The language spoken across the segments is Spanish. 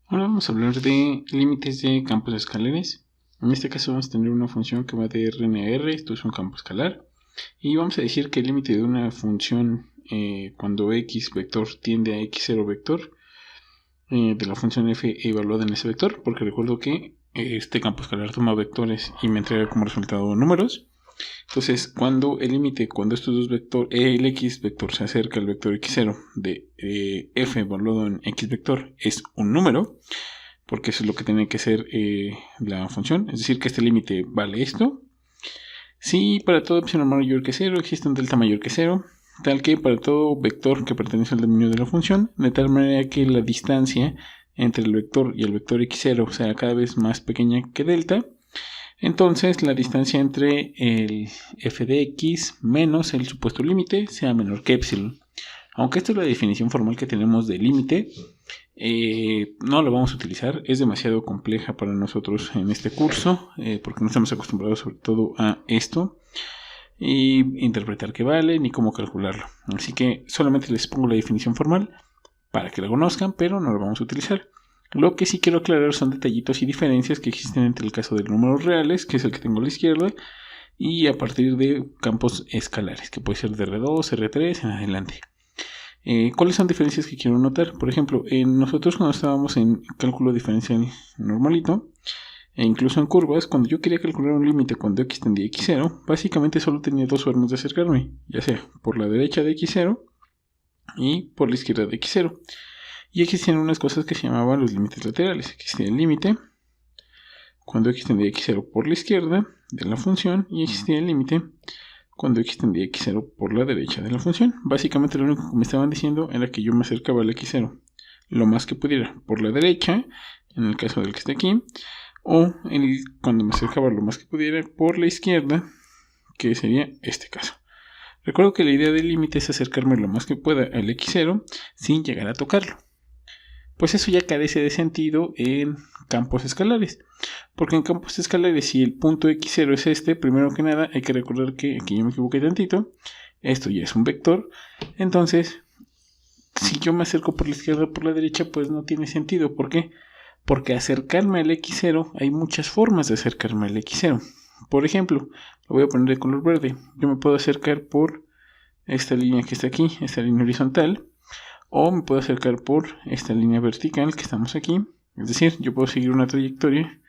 Ahora vamos a hablar de límites de campos escalares. En este caso vamos a tener una función que va de Rn a R, esto es un campo escalar. Y vamos a decir que el límite de una función cuando x vector tiende a x0 vector de la función f evaluada en ese vector, porque recuerdo que este campo escalar toma vectores y me entrega como resultado números. Entonces, cuando el límite, cuando estos dos vectores, el x vector se acerca al vector x0 de f evaluado en x vector es un número, porque eso es lo que tiene que ser la función, es decir, que este límite vale esto. Si para todo epsilon mayor que 0 existe un delta mayor que 0, tal que para todo vector que pertenece al dominio de la función, de tal manera que la distancia entre el vector y el vector x0 sea cada vez más pequeña que delta, entonces la distancia entre el f de x menos el supuesto límite sea menor que epsilon. Aunque esta es la definición formal que tenemos de límite, no la vamos a utilizar, es demasiado compleja para nosotros en este curso, porque no estamos acostumbrados sobre todo a esto, y interpretar qué vale, ni cómo calcularlo. Así que solamente les pongo la definición formal para que la conozcan, pero no la vamos a utilizar. Lo que sí quiero aclarar son detallitos y diferencias que existen entre el caso de los números reales, que es el que tengo a la izquierda, y a partir de campos escalares, que puede ser de R2, R3 en adelante. ¿Cuáles son diferencias que quiero notar? Por ejemplo, nosotros cuando estábamos en cálculo diferencial normalito, e incluso en curvas, cuando yo quería calcular un límite cuando x tendía a x0, básicamente solo tenía dos formas de acercarme, ya sea por la derecha de x0 y por la izquierda de x0. Y existían unas cosas que se llamaban los límites laterales. Existía el límite cuando x tendía a x0 por la izquierda de la función y existía el límite cuando x tendía a x0 por la derecha de la función. Básicamente lo único que me estaban diciendo era que yo me acercaba al x0 lo más que pudiera por la derecha, en el caso del que está aquí, o cuando me acercaba lo más que pudiera por la izquierda, que sería este caso. Recuerdo que la idea del límite es acercarme lo más que pueda al x0 sin llegar a tocarlo. Pues eso ya carece de sentido en campos escalares. Porque en campos escalares, si el punto x0 es este, primero que nada hay que recordar que aquí yo me equivoqué tantito. Esto ya es un vector. Entonces, si yo me acerco por la izquierda o por la derecha, pues no tiene sentido. ¿Por qué? Porque acercarme al x0, hay muchas formas de acercarme al x0. Por ejemplo, lo voy a poner de color verde. Yo me puedo acercar por esta línea que está aquí, esta línea horizontal. O me puedo acercar por esta línea vertical que estamos aquí. Es decir, yo puedo seguir una trayectoria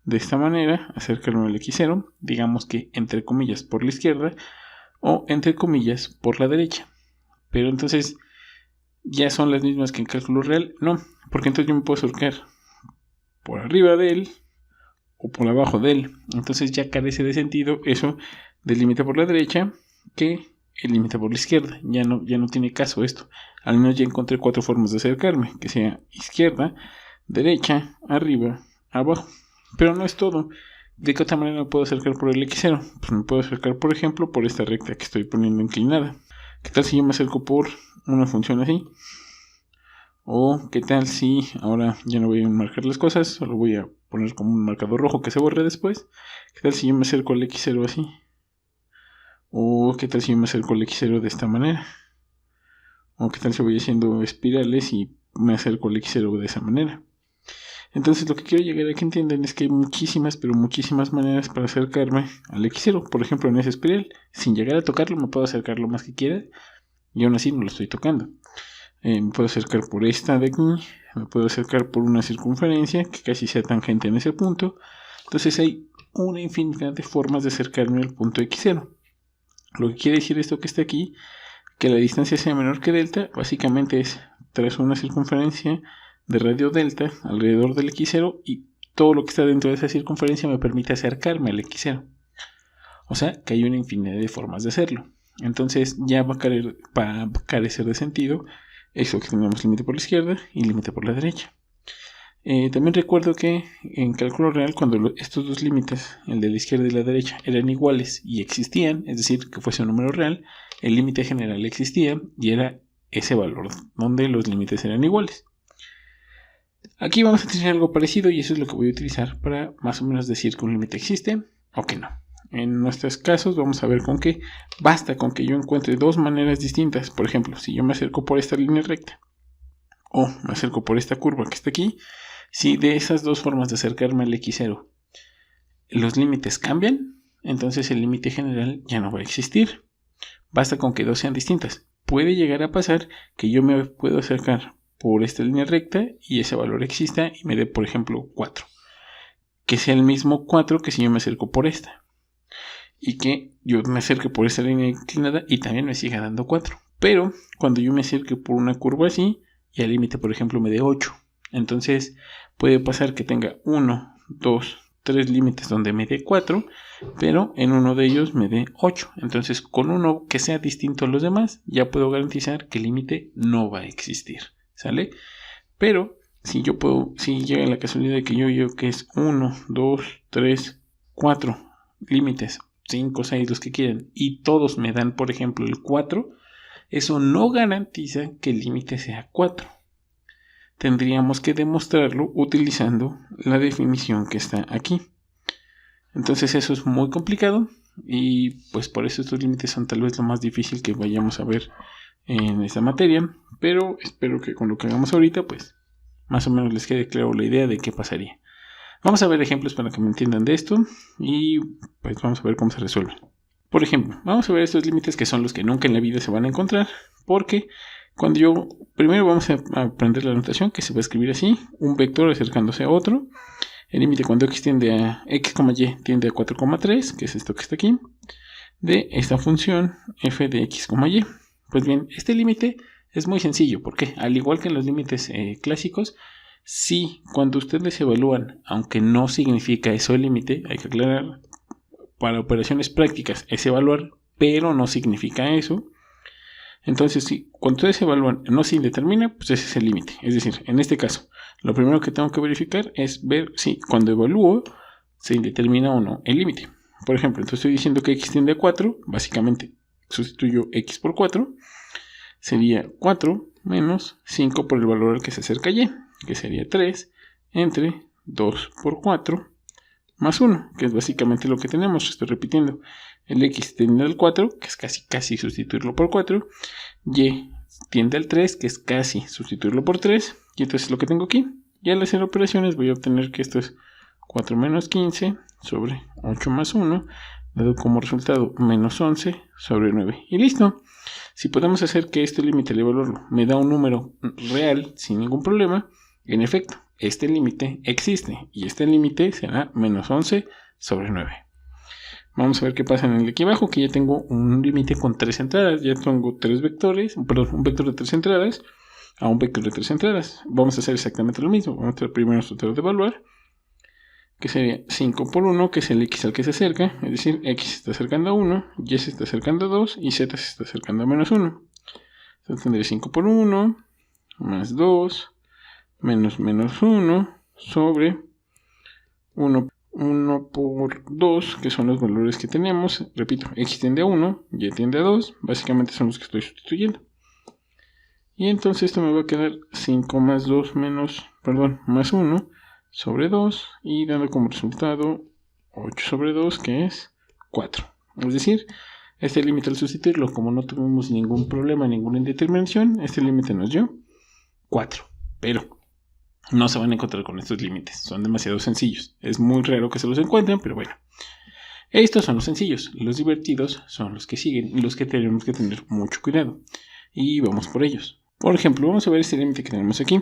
de esta manera, acercarme al x0, digamos que entre comillas por la izquierda o entre comillas por la derecha. Pero entonces, ¿ya son las mismas que en cálculo real? No, porque entonces yo me puedo acercar por arriba de él o por abajo de él. Entonces ya carece de sentido eso del límite por la derecha que el límite por la izquierda. Ya no tiene caso esto. Al menos ya encontré cuatro formas de acercarme, que sea izquierda, derecha, arriba, abajo. Pero no es todo. ¿De qué otra manera me puedo acercar por el x0? Pues me puedo acercar, por ejemplo, por esta recta que estoy poniendo inclinada. ¿Qué tal si yo me acerco por una función así? O qué tal si ahora ya no voy a marcar las cosas, solo voy a poner como un marcador rojo que se borre después. ¿Qué tal si yo me acerco al x0 así? O qué tal si yo me acerco al x0 de esta manera. O qué tal si voy haciendo espirales y me acerco al x0 de esa manera. Entonces lo que quiero llegar a que entiendan es que hay muchísimas, pero muchísimas maneras para acercarme al x0. Por ejemplo, en esa espiral, sin llegar a tocarlo, me puedo acercar lo más que quiera. Y aún así no lo estoy tocando. Me puedo acercar por esta de aquí. Me puedo acercar por una circunferencia que casi sea tangente en ese punto. Entonces hay una infinidad de formas de acercarme al punto x0. Lo que quiere decir esto que está aquí, que la distancia sea menor que delta, básicamente es trazo una circunferencia de radio delta alrededor del x0 y todo lo que está dentro de esa circunferencia me permite acercarme al x0. O sea, que hay una infinidad de formas de hacerlo. Entonces ya va a carecer de sentido eso que tenemos límite por la izquierda y límite por la derecha. También recuerdo que en cálculo real, cuando estos dos límites, el de la izquierda y la derecha, eran iguales y existían, es decir, que fuese un número real, el límite general existía y era ese valor donde los límites eran iguales. Aquí vamos a tener algo parecido y eso es lo que voy a utilizar para más o menos decir que un límite existe o que no. En nuestros casos vamos a ver con que basta con que yo encuentre dos maneras distintas. Por ejemplo, si yo me acerco por esta línea recta o me acerco por esta curva que está aquí, Si de esas dos formas de acercarme al x0 los límites cambian, entonces el límite general ya no va a existir. Basta con que dos sean distintas. Puede llegar a pasar que yo me puedo acercar por esta línea recta y ese valor exista y me dé, por ejemplo, 4. Que sea el mismo 4 que si yo me acerco por esta. Y que yo me acerque por esta línea inclinada y también me siga dando 4. Pero cuando yo me acerque por una curva así, y al límite, por ejemplo, me dé 8. Entonces puede pasar que tenga 1, 2, 3 límites donde me dé 4, pero en uno de ellos me dé 8. Entonces con uno que sea distinto a los demás, ya puedo garantizar que el límite no va a existir. ¿Sale? Pero si llega la casualidad de que yo que es 1, 2, 3, 4 límites, 5, 6, los que quieran, y todos me dan, por ejemplo, el 4, eso no garantiza que el límite sea 4. Tendríamos que demostrarlo utilizando la definición que está aquí. Entonces eso es muy complicado y pues por eso estos límites son tal vez lo más difícil que vayamos a ver en esta materia, pero espero que con lo que hagamos ahorita pues más o menos les quede claro la idea de qué pasaría. Vamos a ver ejemplos para que me entiendan de esto y pues vamos a ver cómo se resuelve. Por ejemplo, vamos a ver estos límites que son los que nunca en la vida se van a encontrar, porque primero vamos a aprender la notación que se va a escribir así, un vector acercándose a otro. El límite cuando x tiende a x, y tiende a 4,3, que es esto que está aquí, de esta función f de x, y. Pues bien, este límite es muy sencillo, porque al igual que en los límites clásicos, si cuando ustedes evalúan, aunque no significa eso el límite, hay que aclarar, para operaciones prácticas es evaluar, pero no significa eso. Entonces, si cuando ustedes evalúan no se indetermina, pues ese es el límite. Es decir, en este caso, lo primero que tengo que verificar es ver si cuando evalúo se indetermina o no el límite. Por ejemplo, entonces estoy diciendo que x tiende a 4, básicamente sustituyo x por 4, sería 4 menos 5 por el valor al que se acerca y, que sería 3 entre 2 por 4 más 1, que es básicamente lo que tenemos. Estoy repitiendo, el x tiende al 4, que es casi sustituirlo por 4, y tiende al 3, que es casi sustituirlo por 3, y entonces lo que tengo aquí, y al hacer operaciones voy a obtener que esto es 4 menos 15 sobre 8 más 1, dado como resultado menos 11 sobre 9, y listo. Si podemos hacer que este límite al evaluarlo me da un número real sin ningún problema, en efecto, este límite existe y este límite será menos 11 sobre 9. Vamos a ver qué pasa en el de aquí abajo, que ya tengo un límite con 3 entradas. Ya tengo un vector de 3 entradas a un vector de 3 entradas. Vamos a hacer exactamente lo mismo. Vamos a hacer primero tratar de evaluar, que sería 5 por 1, que es el x al que se acerca. Es decir, x se está acercando a 1, y se está acercando a 2 y z se está acercando a menos 1. Entonces tendré 5 por 1 más 2 menos 1 sobre 1 por 2, que son los valores que tenemos. Repito, x tiende a 1, y tiende a 2, básicamente son los que estoy sustituyendo. Y entonces esto me va a quedar 5 más 2 más 1 sobre 2, y dando como resultado 8 sobre 2, que es 4. Es decir, este límite al sustituirlo, como no tuvimos ningún problema, ninguna indeterminación, este límite nos dio 4. Pero no se van a encontrar con estos límites, son demasiado sencillos. Es muy raro que se los encuentren, pero bueno. Estos son los sencillos, los divertidos son los que siguen y los que tenemos que tener mucho cuidado. Y vamos por ellos. Por ejemplo, vamos a ver este límite que tenemos aquí.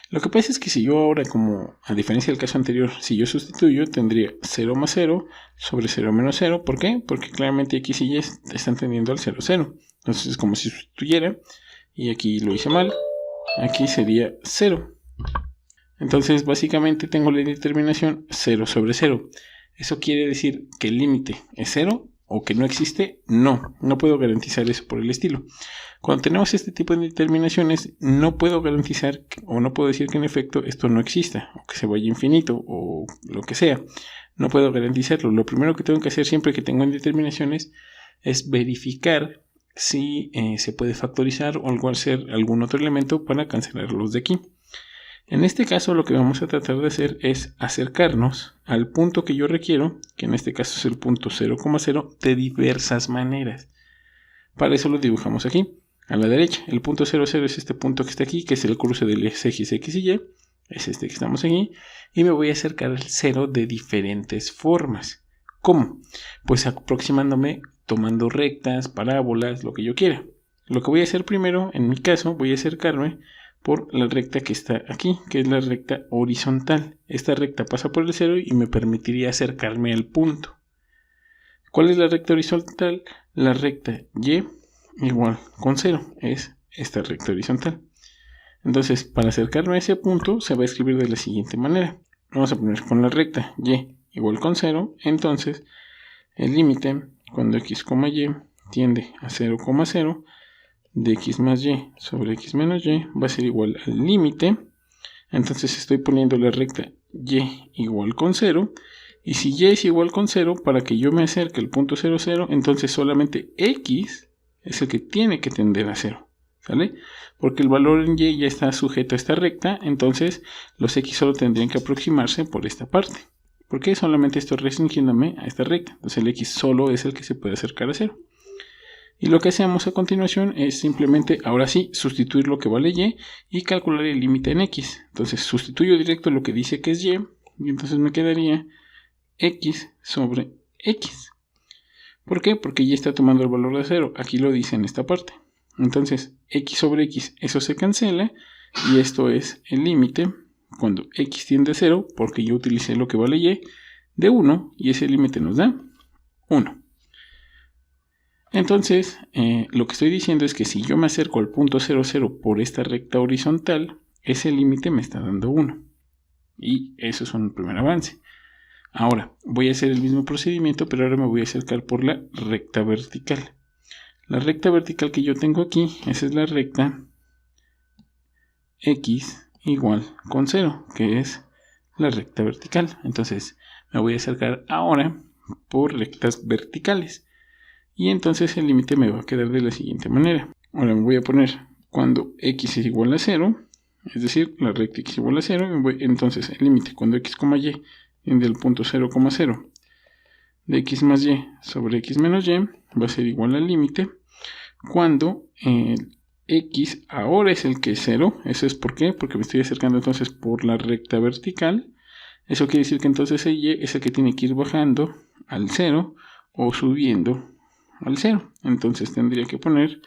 Lo que pasa es que si yo ahora, como a diferencia del caso anterior, si yo sustituyo, tendría 0 más 0 sobre 0 menos 0. ¿Por qué? Porque claramente x y y están tendiendo al 0, 0. Entonces es como si sustituyera, y aquí lo hice mal, aquí sería 0. Entonces básicamente tengo la indeterminación 0 sobre 0. ¿Eso quiere decir que el límite es 0 o que no existe? No puedo garantizar eso por el estilo. Cuando tenemos este tipo de determinaciones, no puedo garantizar o no puedo decir que en efecto esto no exista, o que se vaya infinito, o lo que sea. No puedo garantizarlo. Lo primero que tengo que hacer siempre que tengo indeterminaciones es verificar si se puede factorizar o hacer algún otro elemento para cancelarlos de aquí. En este caso lo que vamos a tratar de hacer es acercarnos al punto que yo requiero, que en este caso es el punto 0,0, de diversas maneras. Para eso lo dibujamos aquí. A la derecha, el punto 0,0 es este punto que está aquí, que es el cruce del eje x y y. es este que estamos aquí, y me voy a acercar al 0 de diferentes formas. ¿Cómo? Pues aproximándome, tomando rectas, parábolas, lo que yo quiera. Lo que voy a hacer primero, en mi caso, voy a acercarme por la recta que está aquí, que es la recta horizontal. Esta recta pasa por el 0 y me permitiría acercarme al punto. ¿Cuál es la recta horizontal? La recta y igual con 0, es esta recta horizontal. Entonces, para acercarme a ese punto, se va a escribir de la siguiente manera. Vamos a poner con la recta y igual con 0, entonces el límite cuando x, y tiende a 0,0 de x más y sobre x menos y va a ser igual al límite. Entonces estoy poniendo la recta y igual con 0. Y si y es igual con 0, para que yo me acerque al punto 0, 0, entonces solamente x es el que tiene que tender a 0. ¿Sale? Porque el valor en y ya está sujeto a esta recta, entonces los x solo tendrían que aproximarse por esta parte. Porque solamente estoy restringiéndome a esta recta. Entonces el x solo es el que se puede acercar a 0. Y lo que hacemos a continuación es simplemente, ahora sí, sustituir lo que vale y calcular el límite en x. Entonces sustituyo directo lo que dice que es y entonces me quedaría x sobre x. ¿Por qué? Porque y está tomando el valor de 0. Aquí lo dice en esta parte. Entonces x sobre x, eso se cancela. Y esto es el límite cuando x tiende a 0, porque yo utilicé lo que vale y, de 1. Y ese límite nos da 1. Entonces, lo que estoy diciendo es que si yo me acerco al punto 0, 0 por esta recta horizontal, ese límite me está dando 1. Y eso es un primer avance. Ahora, voy a hacer el mismo procedimiento, pero ahora me voy a acercar por la recta vertical. La recta vertical que yo tengo aquí, esa es la recta x igual con 0, que es la recta vertical. Entonces, me voy a acercar ahora por rectas verticales. Y entonces el límite me va a quedar de la siguiente manera. Ahora me voy a poner cuando x es igual a 0, es decir, la recta x igual a 0, entonces el límite cuando x, y tiende al punto 0,0 de x más y sobre x menos y va a ser igual al límite cuando x ahora es el que es 0. ¿Eso es por qué? Porque me estoy acercando entonces por la recta vertical. Eso quiere decir que entonces el y es el que tiene que ir bajando al 0 o subiendo al 0. Entonces tendría que poner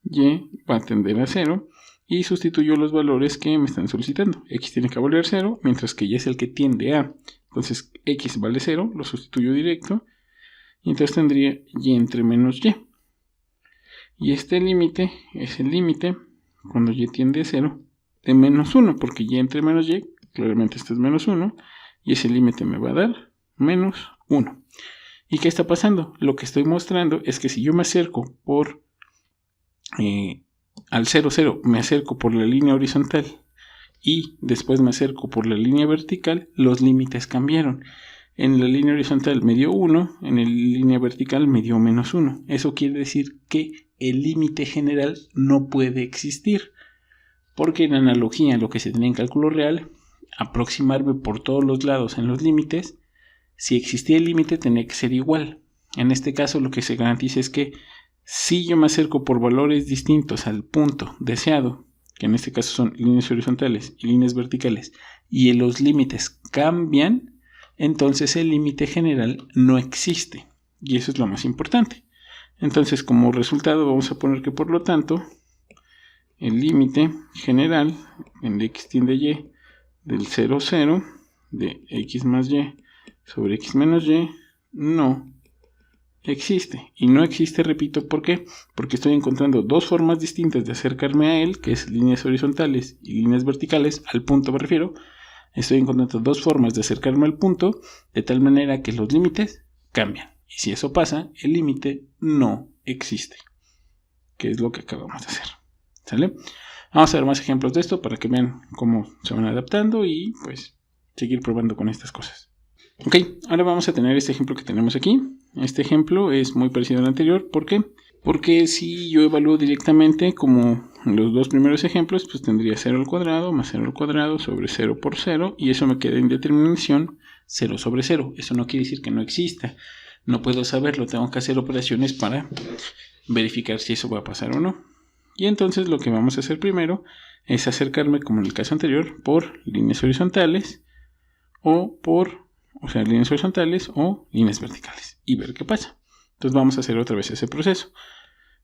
y va a tender a 0 y sustituyo los valores que me están solicitando. X tiene que valer 0, mientras que y es el que tiende a. Entonces x vale 0, lo sustituyo directo. Y entonces tendría y entre menos y. Y este límite es el límite cuando y tiende a 0 de menos 1, porque y entre menos y, claramente este es menos 1, y ese límite me va a dar menos 1. ¿Y qué está pasando? Lo que estoy mostrando es que si yo me acerco por al 0, 0, me acerco por la línea horizontal y después me acerco por la línea vertical, los límites cambiaron. En la línea horizontal me dio 1, en la línea vertical me dio menos 1. Eso quiere decir que el límite general no puede existir. Porque en analogía, lo que se tenía en cálculo real, aproximarme por todos los lados en los límites, si existía el límite tenía que ser igual. En este caso lo que se garantiza es que si yo me acerco por valores distintos al punto deseado, que en este caso son líneas horizontales y líneas verticales, y los límites cambian, entonces el límite general no existe. Y eso es lo más importante. Entonces, como resultado, vamos a poner que por lo tanto, el límite general en x tiende a y del 0, 0 de x más y sobre x menos y no existe. Y no existe, repito, ¿por qué? Porque estoy encontrando dos formas distintas de acercarme a él, que es líneas horizontales y líneas verticales, al punto me refiero. Estoy encontrando dos formas de acercarme al punto, de tal manera que los límites cambian. Y si eso pasa, el límite no existe. Que es lo que acabamos de hacer. ¿Sale? Vamos a ver más ejemplos de esto para que vean cómo se van adaptando y pues seguir probando con estas cosas. Ok, ahora vamos a tener este ejemplo que tenemos aquí. Este ejemplo es muy parecido al anterior. ¿Por qué? Porque si yo evalúo directamente como los dos primeros ejemplos, pues tendría 0 al cuadrado más 0 al cuadrado sobre 0 por 0. Y eso me queda en determinación 0 sobre 0. Eso no quiere decir que no exista. No puedo saberlo, tengo que hacer operaciones para verificar si eso va a pasar o no. Y entonces lo que vamos a hacer primero es acercarme, como en el caso anterior, por líneas horizontales líneas horizontales o líneas verticales y ver qué pasa. Entonces vamos a hacer otra vez ese proceso.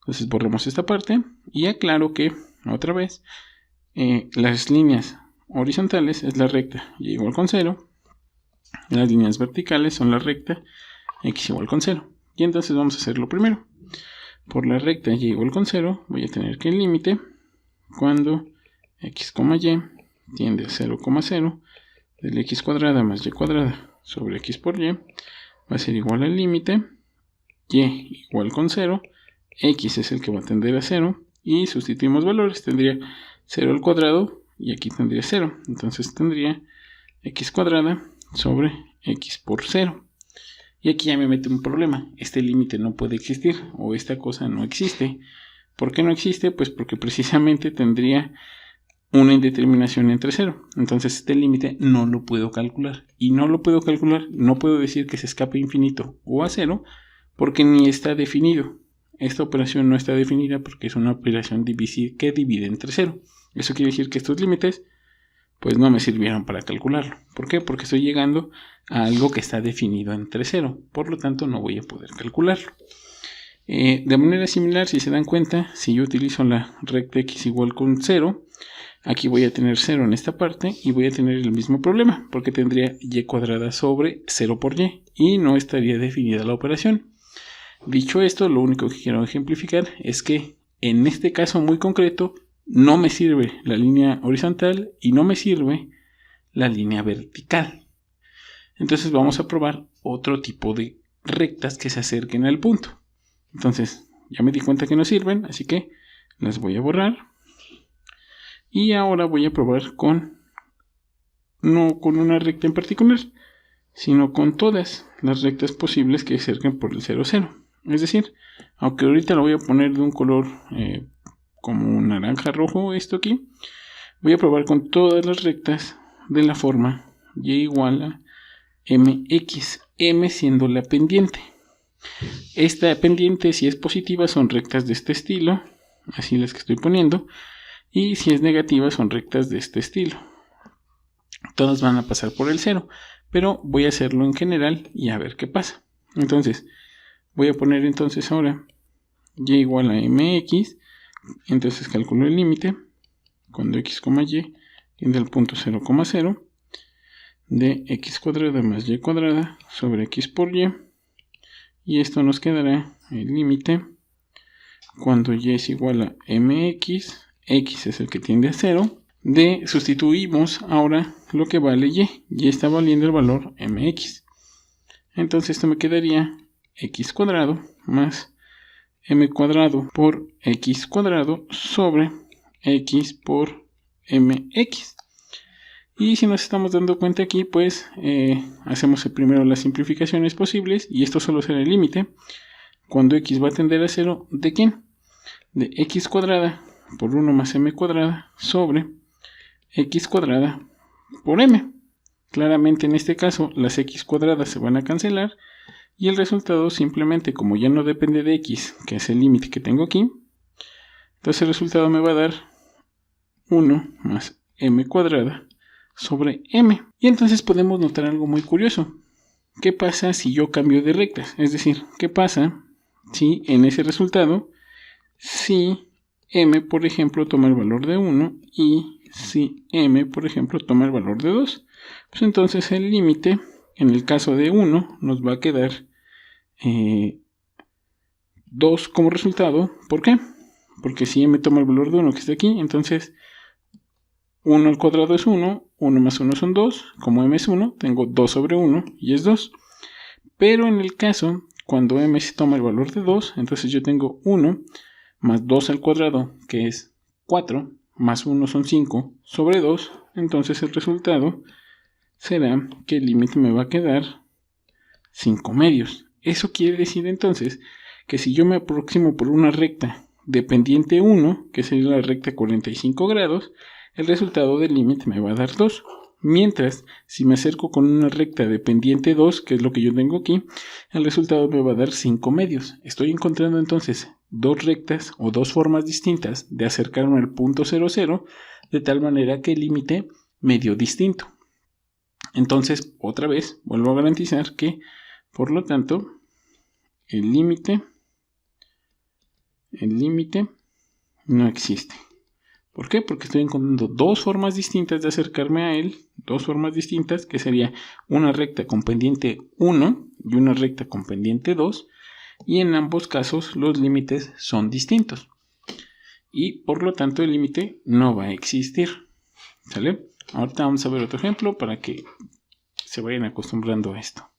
Entonces borramos esta parte y aclaro que otra vez las líneas horizontales es la recta y igual con 0. Las líneas verticales son la recta x igual con 0. Y entonces vamos a hacerlo primero. Por la recta y igual con 0 voy a tener que el límite cuando x, y tiende a 0,0 del x cuadrada más y cuadrada sobre x por y va a ser igual al límite y igual con 0. X es el que va a tender a 0 y sustituimos valores, tendría 0 al cuadrado y aquí tendría 0, entonces tendría x cuadrada sobre x por 0. Y aquí ya me mete un problema, este límite no puede existir o esta cosa no existe. ¿Por qué no existe? Pues porque precisamente tendría una indeterminación entre 0, entonces este límite no lo puedo calcular y no lo puedo calcular, no puedo decir que se escape a infinito o a 0 porque ni está definido. Esta operación no está definida porque es una operación que divide entre 0. Eso quiere decir que estos límites pues no me sirvieron para calcularlo. ¿Por qué? Porque estoy llegando a algo que está definido entre 0. Por lo tanto no voy a poder calcularlo. De manera similar, si se dan cuenta, si yo utilizo la recta x igual con 0, aquí voy a tener 0 en esta parte y voy a tener el mismo problema porque tendría y cuadrada sobre 0 por y no estaría definida la operación. Dicho esto, lo único que quiero ejemplificar es que en este caso muy concreto no me sirve la línea horizontal y no me sirve la línea vertical. Entonces vamos a probar otro tipo de rectas que se acerquen al punto. Entonces ya me di cuenta que no sirven, así que las voy a borrar. Y ahora voy a probar no con una recta en particular, sino con todas las rectas posibles que se acerquen por el 0, 0. Es decir, aunque ahorita lo voy a poner de un color como un naranja rojo, esto aquí, voy a probar con todas las rectas de la forma y igual a mx, m siendo la pendiente. Esta pendiente, si es positiva, son rectas de este estilo, así las que estoy poniendo, y si es negativa, son rectas de este estilo. Todas van a pasar por el 0, pero voy a hacerlo en general y a ver qué pasa. Entonces, voy a poner entonces ahora y igual a mx, entonces calculo el límite cuando x, y tiende al punto 0,0 de x cuadrada más y cuadrada sobre x por y esto nos quedará el límite cuando y es igual a mx, x es el que tiende a 0, sustituimos ahora lo que vale y está valiendo el valor mx. Entonces esto me quedaría x cuadrado más m cuadrado por x cuadrado sobre x por mx. Y si nos estamos dando cuenta aquí, pues hacemos primero las simplificaciones posibles y esto solo será el límite cuando x va a tender a 0 ¿de quién? De x cuadrada por 1 más m cuadrada sobre x cuadrada por m. Claramente en este caso las x cuadradas se van a cancelar y el resultado simplemente, como ya no depende de x, que es el límite que tengo aquí, entonces el resultado me va a dar 1 más m cuadrada sobre m. Y entonces podemos notar algo muy curioso. ¿Qué pasa si yo cambio de rectas? Es decir, ¿qué pasa si en ese resultado, si m, por ejemplo, toma el valor de 1 y si m, por ejemplo, toma el valor de 2? Pues entonces el límite, en el caso de 1, nos va a quedar 2 como resultado. ¿Por qué? Porque si m toma el valor de 1 que está aquí, entonces 1 al cuadrado es 1, 1 más 1 son 2, como m es 1, tengo 2 sobre 1 y es 2. Pero en el caso, cuando m toma el valor de 2, entonces yo tengo 1 más 2 al cuadrado, que es 4, más 1 son 5, sobre 2, entonces el resultado será que el límite me va a quedar 5 medios. Eso quiere decir entonces que si yo me aproximo por una recta de pendiente 1, que sería la recta 45 grados, el resultado del límite me va a dar 2. Mientras, si me acerco con una recta de pendiente 2, que es lo que yo tengo aquí, el resultado me va a dar 5 medios. Estoy encontrando entonces dos rectas o dos formas distintas de acercarme al punto 0, 0, de tal manera que el límite me dio distinto. Entonces, otra vez, vuelvo a garantizar que, por lo tanto, el límite no existe. ¿Por qué? Porque estoy encontrando dos formas distintas de acercarme a él, dos formas distintas, que sería una recta con pendiente 1 y una recta con pendiente 2, y en ambos casos los límites son distintos. Y por lo tanto el límite no va a existir. ¿Sale? Ahorita vamos a ver otro ejemplo para que se vayan acostumbrando a esto.